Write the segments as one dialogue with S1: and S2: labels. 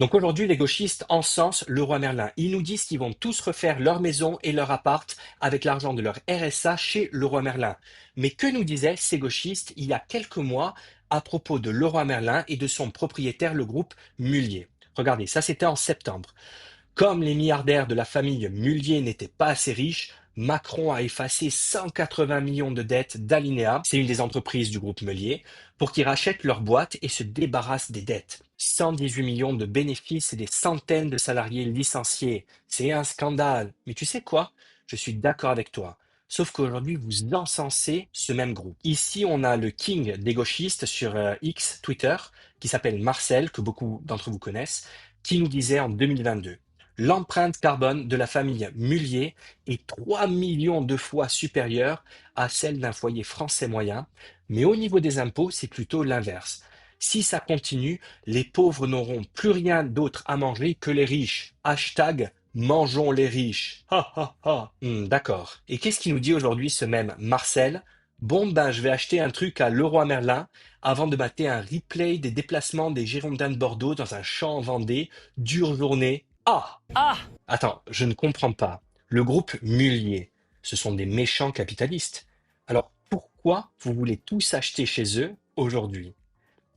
S1: Donc aujourd'hui, les gauchistes encensent Leroy Merlin. Ils nous disent qu'ils vont tous refaire leur maison et leur appart avec l'argent de leur RSA chez Leroy Merlin. Mais que nous disaient ces gauchistes il y a quelques mois à propos de Leroy Merlin et de son propriétaire, le groupe Mullier? Regardez, ça c'était en septembre. Comme les milliardaires de la famille Mullier n'étaient pas assez riches, Macron a effacé 180 millions de dettes d'Alinéa, c'est une des entreprises du groupe Mullier, pour qu'ils rachètent leur boîte et se débarrassent des dettes. 118 millions de bénéfices et des centaines de salariés licenciés. C'est un scandale. Mais tu sais quoi? Je suis d'accord avec toi. Sauf qu'aujourd'hui, vous encensez ce même groupe. Ici, on a le king des gauchistes sur X, Twitter, qui s'appelle Marcel, que beaucoup d'entre vous connaissent, qui nous disait en 2022: l'empreinte carbone de la famille Mullier est 3 millions de fois supérieure à celle d'un foyer français moyen, mais au niveau des impôts, c'est plutôt l'inverse. Si ça continue, les pauvres n'auront plus rien d'autre à manger que les riches. Hashtag mangeons les riches. Ha ha ha. D'accord. Et qu'est-ce qu'il nous dit aujourd'hui ce même Marcel? Bon ben je vais acheter un truc à Leroy Merlin avant de mater un replay des déplacements des Girondins de Bordeaux dans un champ en Vendée. Dure journée. Ah! Attends, je ne comprends pas. Le groupe Mullier, ce sont des méchants capitalistes. Alors pourquoi vous voulez tous acheter chez eux aujourd'hui?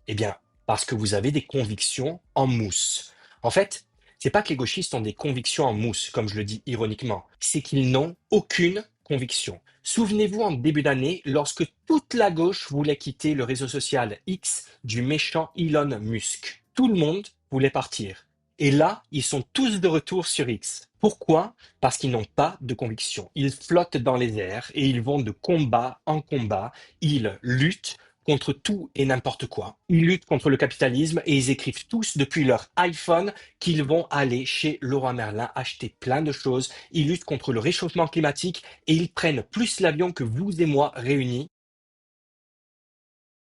S1: Eh bien, parce que vous avez des convictions en mousse. En fait, c'est pas que les gauchistes ont des convictions en mousse, comme je le dis ironiquement, c'est qu'ils n'ont aucune conviction. Souvenez-vous en début d'année, lorsque toute la gauche voulait quitter le réseau social X du méchant Elon Musk. Tout le monde voulait partir. Et là, ils sont tous de retour sur X. Pourquoi? Parce qu'ils n'ont pas de conviction. Ils flottent dans les airs et ils vont de combat en combat. Ils luttent contre tout et n'importe quoi. Ils luttent contre le capitalisme et ils écrivent tous depuis leur iPhone qu'ils vont aller chez Leroy Merlin acheter plein de choses. Ils luttent contre le réchauffement climatique et ils prennent plus l'avion que vous et moi réunis.